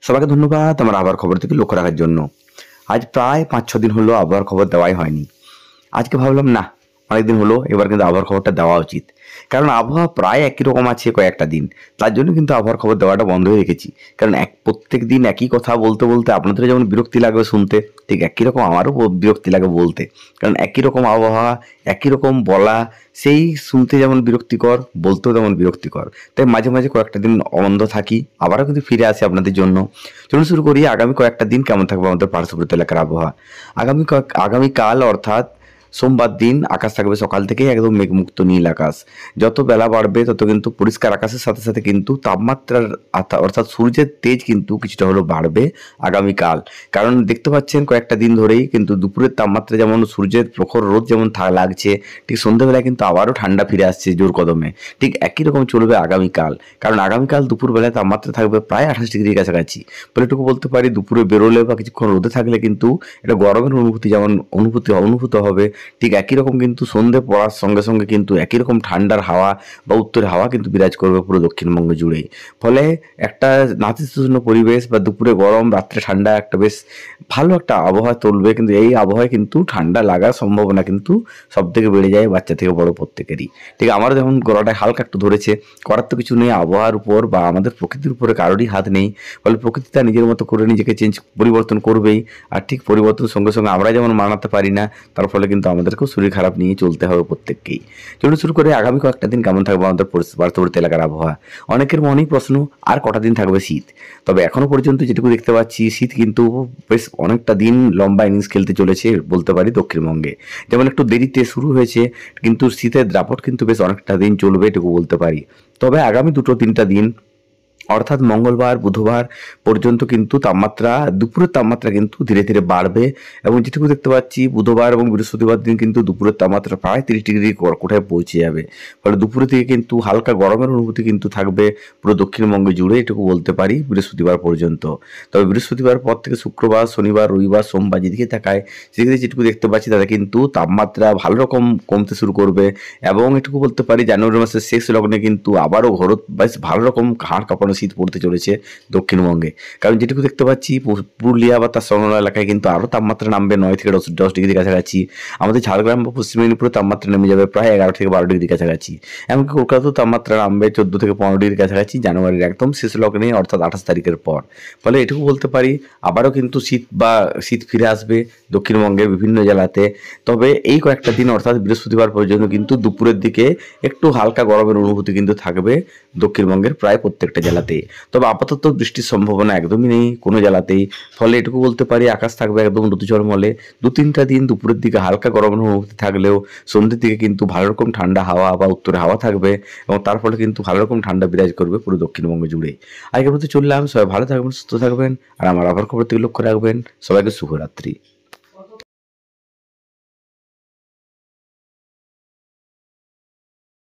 সবাইকে ধন্যবাদ আমার আবহাওয়ার খবর থেকে লক্ষ্য রাখার জন্য। আজ প্রায় ৫-৬ দিন হলো আবহাওয়ার খবর দেওয়াই হয়নি। আজকে ভাবলাম না, অনেকদিন হলো, এবার কিন্তু আবহাওয়ার খবরটা দেওয়া উচিত। কারণ আবহাওয়া প্রায় একই রকম আছে কয়েকটা দিন। তার জন্য কিন্তু আবহাওয়ার খবর দেওয়াটা বন্ধই রেখেছি। কারণ প্রত্যেক দিন একই কথা বলতে বলতে আপনাদেরও যেমন বিরক্তি লাগবে শুনতে, ঠিক একই রকম আমারও বিরক্তি লাগে বলতে। কারণ একই রকম আবহাওয়া, একই রকম বলা, সেই শুনতে যেমন বিরক্তিকর, বলতেও তেমন বিরক্তিকর। তাই মাঝে মাঝে কয়েকটা দিন বন্ধ থাকি, আবারও কিন্তু ফিরে আসি আপনাদের জন্য। চলুন শুরু করি আগামী কয়েকটা দিন কেমন থাকবে আমাদের পার্শ্ববর্তী এলাকার আবহাওয়া। আগামীকাল অর্থাৎ সোমবার দিন আকাশ থাকবে সকাল থেকে একদম মেঘমুক্ত নীল আকাশ। যত বেলা বাড়বে তত কিন্তু পরিষ্কার আকাশের সাথে সাথে কিন্তু তাপমাত্রার অর্থাৎ সূর্যের তেজ কিন্তু কিছুটা হলেও বাড়বে আগামীকাল। কারণ দেখতে পাচ্ছেন কয়েকটা দিন ধরেই কিন্তু দুপুরের তাপমাত্রা যেমন সূর্যের প্রখর রোদ যেমন লাগছে, ঠিক সন্ধ্যাবেলায় কিন্তু আবারও ঠান্ডা ফিরে আসছে জোর কদমে। ঠিক একই রকম চলবে আগামীকাল। কারণ আগামীকাল দুপুরবেলায় তাপমাত্রা থাকবে প্রায় 28 ডিগ্রির কাছাকাছি। বলে এটুকু বলতে পারি দুপুরে বেরোলে বা কিছুক্ষণ রোদে থাকলে কিন্তু এটা গরমের অনুভূতি যেমন অনুভূত হবে, ঠিক একই রকম কিন্তু সন্ধে পড়ার সঙ্গে সঙ্গে কিন্তু একই রকম ঠান্ডার হাওয়া বা উত্তরের হাওয়া কিন্তু বিরাজ করবে পুরো দক্ষিণবঙ্গ জুড়েই। ফলে একটা নাতিশীতোষ্ণ পরিবেশ বা দুপুরে গরম রাত্রে ঠান্ডা একটা বেশ ভালো একটা আবহাওয়া চলবে। কিন্তু এই আবহাওয়ায় কিন্তু ঠান্ডা লাগার সম্ভাবনা কিন্তু সব থেকে বেড়ে যায় বাচ্চা থেকে বড় প্রত্যেকেরই। ঠিক আমারও যেমন গলাটায় হালকা একটু ধরেছে, করার তো কিছু নেই, আবহাওয়ার উপর বা আমাদের প্রকৃতির উপরে কারোরই হাত নেই। ফলে প্রকৃতি তার নিজের মতো করে নিজেকে পরিবর্তন করবেই। আর ঠিক পরিবর্তনের সঙ্গে সঙ্গে আমরা যেমন মানাতে পারি না, তার ফলে কিন্তু আমাদেরকেও শরীর খারাপ নিয়ে চলতে হবে প্রত্যেককেই। চলুন শুরু করে আগামী কয়েকটা দিন কেমন থাকবে আমাদের পার্শ্ববর্তী এলাকার আবহাওয়া। অনেকের মনেই প্রশ্ন, আর কটা দিন থাকবে শীত? তবে এখনো পর্যন্ত যেটুকু দেখতে পাচ্ছি, শীত কিন্তু বেশ অনেকটা দিন লম্বা ইনিংস খেলতে চলেছে বলতে পারি দক্ষিণবঙ্গে। যেমন একটু দেরিতে শুরু হয়েছে, কিন্তু শীতের দাপট কিন্তু বেশ অনেকটা দিন চলবে এটুকু বলতে পারি। তবে আগামী 2-3টা দিন অর্থাৎ মঙ্গলবার বুধবার পর্যন্ত কিন্তু তাপমাত্রা, দুপুরের তাপমাত্রা কিন্তু ধীরে ধীরে বাড়বে। এবং যেটুকু দেখতে পাচ্ছি বুধবার এবং বৃহস্পতিবার দিন কিন্তু দুপুরের তাপমাত্রা প্রায় 30 ডিগ্রি কোঠায় পৌঁছে যাবে। ফলে দুপুরের দিকে কিন্তু হালকা গরমের অনুভূতি কিন্তু থাকবে পুরো দক্ষিণবঙ্গে জুড়ে, এটুকু বলতে পারি বৃহস্পতিবার পর্যন্ত। তবে বৃহস্পতিবার পর থেকে শুক্রবার, শনিবার, রবিবার, সোমবার যেদিকে তাকায় সেদিকে যেটুকু দেখতে পাচ্ছি তাতে কিন্তু তাপমাত্রা ভালো রকম কমতে শুরু করবে। এবং এটুকু বলতে পারি জানুয়ারি মাসের শেষ লগ্নে কিন্তু আবারও বেশ ভালো রকম হাড় কাঁপানো শীত পড়তে চলেছে দক্ষিণবঙ্গে। কারণ যেটুকু দেখতে পাচ্ছি পুরুলিয়া বা তার সংলগ্ন এলাকায় কিন্তু আরও তাপমাত্রা নামবে 9 থেকে 10 ডিগ্রি কাছাকাছি। আমাদের ঝাড়গ্রাম বা পশ্চিম মেদিনীপুরে তাপমাত্রা নেমে যাবে প্রায় 11 থেকে 12 ডিগ্রি কাছাকাছি। এমনকি কলকাতাতেও তাপমাত্রা নামবে 14 থেকে 15 ডিগ্রি কাছাকাছি জানুয়ারির একদম শেষ লগ্নে অর্থাৎ 28 তারিখের পর। ফলে এটুকু বলতে পারি আবারও কিন্তু শীত ফিরে আসবে দক্ষিণবঙ্গের বিভিন্ন জেলাতে। তবে এই কয়েকটা দিন অর্থাৎ বৃহস্পতিবার পর্যন্ত কিন্তু দুপুরের দিকে একটু হালকা গরমের অনুভূতি কিন্তু থাকবে দক্ষিণবঙ্গের প্রায় প্রত্যেকটা জেলাতেই। তবে আপাতত বৃষ্টির সম্ভাবনা একদমই নেই কোনো জেলাতেই। ফলে এটুকু বলতে পারি আকাশ থাকবে একদম ঋতুঝলমলে। 2-3টা দিন দুপুরের দিকে হালকা গরমের অনুভূতি থাকলেও সন্ধ্যের দিকে কিন্তু ভালো রকম ঠান্ডা হাওয়া বা উত্তরে হাওয়া থাকবে এবং তার ফলে কিন্তু ভালো রকম ঠান্ডা বিরাজ করবে পুরো দক্ষিণবঙ্গ জুড়ে। আজকের মতো চললাম, সবাই ভালো থাকবেন, সুস্থ থাকবেন আর আমার আবার খবর থেকে লক্ষ্য রাখবেন। সবাইকে শুভরাত্রি।